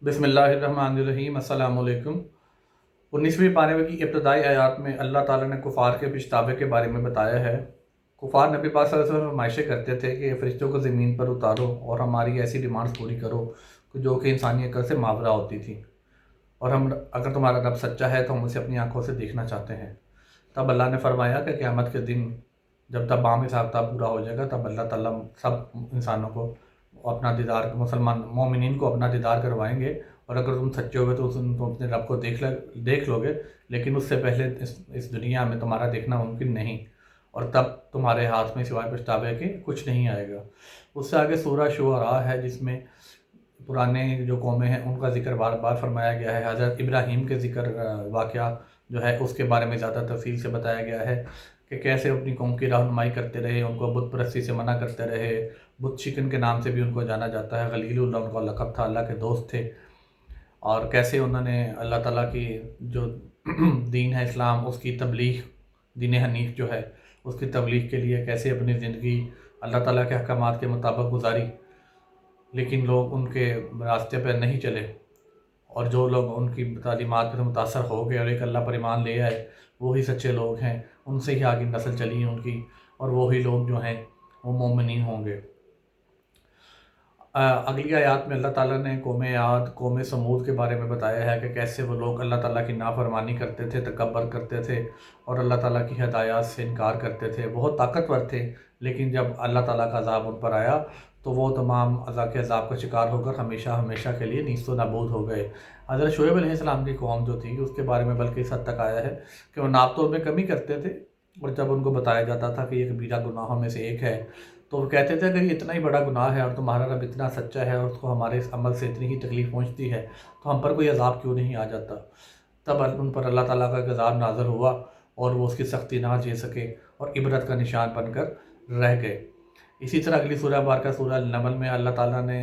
बिस्मिल्लाहिर्रहमानिर्रहीम। अस्सलाम वालेकुम। 19वीं पारे की इब्तदाई आयात में अल्लाह ताला ने कुफ़ार के पछतावे के बारे में बताया है। कुफ़ार नबी पाक सल्लल्लाहु अलैहि वसल्लम फरमाइशें करते थे कि फ़रिश्तों को ज़मीन पर उतारो और हमारी ऐसी डिमांड्स पूरी करो जो कि इंसानी अकल से मावरा होती थी, और हम अगर तुम्हारा रब सच्चा है तो हम उसे अपनी आंखों से देखना चाहते हैं। तब अल्लाह ने फरमाया कि क़यामत के दिन जब तमाम हिसाब किताब पूरा हो जाएगा, तब अल्लाह ताला सब इंसानों को अपना दीदार, मुसलमान मोमिनीन को अपना दीदार करवाएंगे। और अगर तुम सच्चे होगे तो तुम अपने रब को देख लोगे, लेकिन उससे पहले इस दुनिया में तुम्हारा देखना मुमकिन नहीं, और तब तुम्हारे हाथ में सिवाय पछतावे के कुछ नहीं आएगा। उससे आगे सूरह शुअरा है, जिसमें पुराने जो कौमें हैं उनका ज़िक्र बार बार फरमाया गया है। हज़रत इब्राहीम के ज़िक्र वाक़या जो है उसके बारे में ज़्यादा तफसील से बताया गया है कि कैसे अपनी कौम की रहनुमाई करते रहे, उनको बुत परस्ती से मना करते रहे। बुत शिकन के नाम से भी उनको जाना जाता है। खलीलुल्लाह उनका लक़ब था, अल्लाह के दोस्त थे। और कैसे उन्होंने अल्लाह ताला की जो दीन है इस्लाम, उसकी तबलीग, दीन हनीफ जो है उसकी तबलीग के लिए कैसे अपनी ज़िंदगी अल्लाह ताला के अहकामात के मुताबिक गुजारी। लेकिन लोग उनके रास्ते पर नहीं चले, और जो लोग उनकी तालीमात पर मुतासर हो गए और एक अल्लाह पर ईमान ले आए, वो ही सच्चे लोग हैं। उनसे ही आगे नस्ल चली है उनकी, और वो ही लोग जो हैं वो मोमिनीन होंगे। अगली आयत में अल्लाह ताला ने कौम आद, कौम समूद के बारे में बताया है कि कैसे वो लोग अल्लाह ताला की नाफरमानी करते थे, तकब्बर करते थे और अल्लाह ताला की हिदायत से इनकार करते थे। बहुत ताकतवर थे, लेकिन जब अल्लाह ताला का अज़ाब उन पर आया तो वो तमाम अज़ाब का शिकार होकर हमेशा हमेशा के लिए नीस्तो नाबूद हो गए। हज़रत शुएब अलैहिस्सलाम की कौम जो थी उसके बारे में बल्कि इस हद तक आया है कि वो नाप तोल में कमी करते थे, और जब उनको बताया जाता था कि ये कबीरा गुनाहों में से एक है, तो वो कहते थे अगर ये इतना ही बड़ा गुनाह है और तुम्हारा रब इतना सच्चा है और उसको हमारे इस अमल से इतनी ही तकलीफ़ पहुँचती है, तो हम पर कोई अज़ाब क्यों नहीं आ जाता। तब उन पर अल्लाह ताला का एक अज़ाब नाज़िल हुआ और वो उसकी सख्ती ना झेल सके और इबरत का निशान बनकर रह गए। इसी तरह अगली सूरह बारका सूरह नमल में अल्लाह ताला ने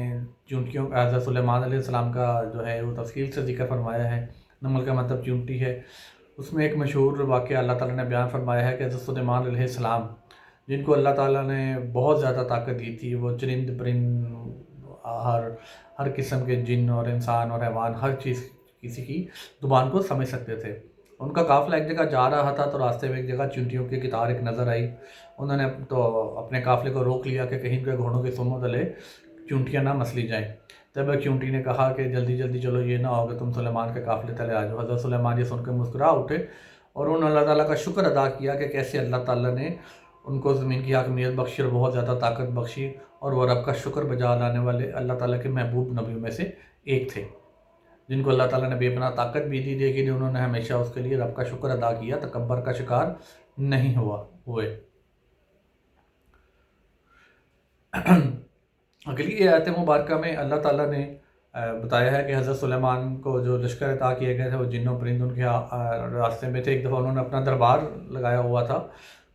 चूंटियों हज़रत सुलेमान अलैहिस्सलाम का जो है वो तफ़सील से ज़िक्र फरमाया है। नमल का मतलब चूंटी है। उसमें एक मशहूर वाक़या अल्लाह ताला ने बयान फरमाया है कि हज़रत सुलेमान अलैहिस्सलाम, जिनको अल्लाह ताला ने बहुत ज़्यादा ताकत दी थी, वो चरिंद परिंद, हर हर किस्म के जिन और इंसान और हैवान, हर चीज़ किसी की ज़ुबान को समझ सकते थे। उनका काफ़िला एक जगह जा रहा था तो रास्ते में एक जगह चींटियों की कतार एक नज़र आई। उन्होंने तो अपने काफ़िले को रोक लिया कि कहीं के घोड़ों के सुमों तले चूंटियाँ ना मसली जाएँ। तब एक चूंटी ने कहा कि जल्दी जल्दी चलो, ये ना हो कि तुम सुलेमान के काफ़िले तले आ जाओ। हज़रत सुलेमान ये सुनकर मुस्कुरा उठे और उन्होंने अल्लाह ताला का शुक्र अदा किया कि कैसे अल्लाह ताला ने उनको ज़मीन की हाकमियत बख्शी और बहुत ज़्यादा ताकत बख्शी, और वो रब का शुक्र बजा लाने वाले अल्लाह ताला के महबूब नबियों में से एक थे, जिनको अल्लाह ताला ने बेपनाह ताकत भी दी, लेकिन उन्होंने हमेशा उसके लिए रब का शुक्र अदा किया, तकब्बर का शिकार नहीं हुए। अगली आयत मुबारक में अल्लाह ताला ने बताया है कि हज़रत सुलेमान को जो लश्कर अता किए गए थे वो जिन्नों परिंद उनके रास्ते में थे। एक दफ़ा उन्होंने अपना दरबार लगाया हुआ था,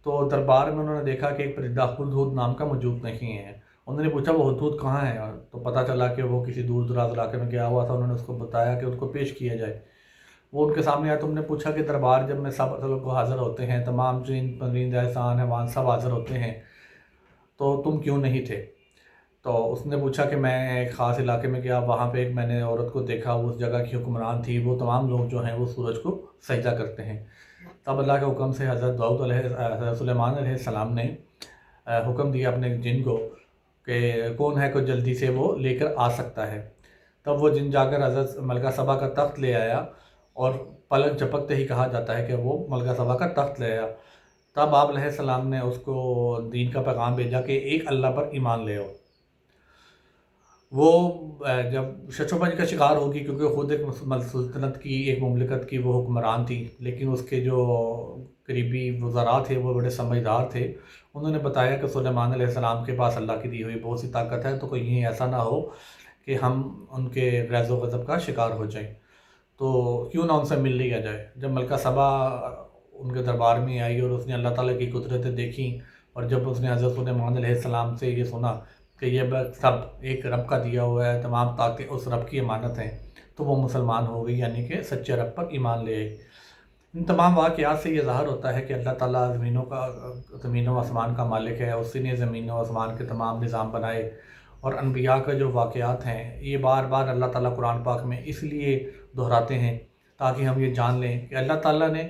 तो दरबार में उन्होंने देखा कि एक परिंदा हुदहुद नाम का मौजूद नहीं है। उन्होंने पूछा वो हुदहुद कहाँ है, और तो पता चला कि वो किसी दूर दराज इलाके में गया हुआ था। उन्होंने उसको बताया कि उसको पेश किया जाए। वो उनके सामने आया। तुमने पूछा कि दरबार जब में सब लोग को हाज़िर होते हैं, तमाम जिन परिंद एहसान हैवान सब हाज़िर होते हैं, तो तुम क्यों नहीं थे। तो उसने पूछा कि मैं एक ख़ास इलाके में गया, वहाँ पे एक मैंने औरत को देखा, उस जगह की हुक्मरान थी। वो तमाम लोग जो हैं वो सूरज को सजदा करते हैं। तब अल्लाह के हुक्म से हज़रत सुलेमान अलैहिस्सलाम ने हुक्म दिया अपने जिन को कि कौन है, को जल्दी से वो लेकर आ सकता है। तब वो जिन जाकर हज़रत मलका सबा का तख्त ले आया, और पलक झपकते ही कहा जाता है कि वो मलका सबा का तख्त ले आया। तब आप अलैहिस्सलाम ने उसको दीन का पैगाम भेजा कि एक अल्लाह पर ईमान ले आओ। वो जब शशोपंज का शिकार होगी, क्योंकि ख़ुद एक सल्तनत की, एक मुमलिकत की वो हुक्मरान थी, लेकिन उसके जो करीबी वज़रा थे वो बड़े समझदार थे। उन्होंने बताया कि सुलेमान अलैहिस्सलाम के पास अल्लाह की दी हुई बहुत सी ताकत है, तो कहीं ऐसा ना हो कि हम उनके ग़ैज़ व ग़ज़ब का शिकार हो जाएं, तो क्यों ना उनसे मिल लिया जाए। जब मलका सबा उनके दरबार में आई और उसने अल्लाह ताला की कुदरतें देखी, और जब उसने हज़रत सुलेमान अलैहिस्सलाम से ये सुना कि ये सब एक रब का दिया हुआ है, तमाम ताकत उस रब की अमानत हैं, तो वो मुसलमान हो गई, यानी कि सच्चे रब पर ईमान ले आई। इन तमाम वाक़यात से ये ज़ाहिर होता है कि अल्लाह ताला ज़मीन व आसमान का मालिक है। उसी ने ज़मीन व आसमान के तमाम निज़ाम बनाए, اور انبیاء کا جو واقعات ہیں یہ بار بار اللہ تعالیٰ قرآن پاک میں اس لیے دہراتے ہیں تاکہ ہم یہ جان لیں کہ اللہ تعالیٰ نے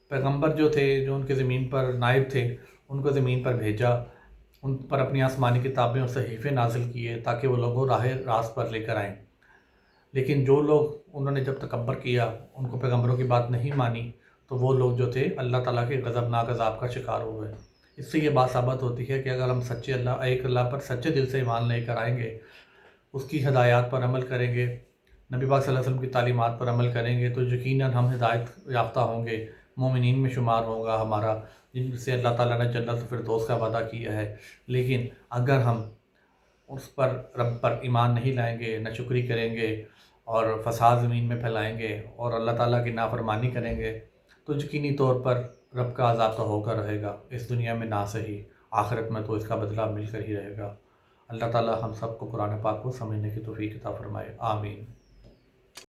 پیغمبر جو تھے، جو ان کے زمین پر نائب تھے، ان کو زمین پر بھیجا، ان پر اپنی آسمانی کتابیں اور صحیفے نازل کیے تاکہ وہ لوگوں راہ راست پر لے کر آئیں۔ لیکن جو لوگ انہوں نے جب تکبر کیا، ان کو پیغمبروں کی بات نہیں مانی، تو وہ لوگ جو تھے اللہ تعالیٰ کے غضبناک عذاب کا شکار ہوئے۔ اس سے یہ بات ثابت ہوتی ہے کہ اگر ہم ایک اللہ پر سچے دل سے ایمان لے کر آئیں گے، اس کی ہدایات پر عمل کریں گے، نبی پاک صلی اللہ علیہ وسلم کی تعلیمات پر عمل کریں گے، تو یقیناً ہم ہدایت یافتہ ہوں گے، مومنین میں شمار ہوگا ہمارا، جن سے اللہ تعالیٰ نے جنت الفردوس کا وعدہ کیا ہے۔ لیکن اگر ہم اس پر رب پر ایمان نہیں لائیں گے، ناشکری کریں گے اور فساد زمین میں پھیلائیں گے اور اللہ تعالیٰ کی نافرمانی کریں گے، تو یقینی طور پر رب کا عذاب تو ہو کر رہے گا، اس دنیا میں نہ صحیح، آخرت میں تو اس کا بدلہ مل کر ہی رہے گا۔ اللہ تعالیٰ ہم سب کو قرآن پاک کو سمجھنے کی توفیق عطا فرمائے، آمین۔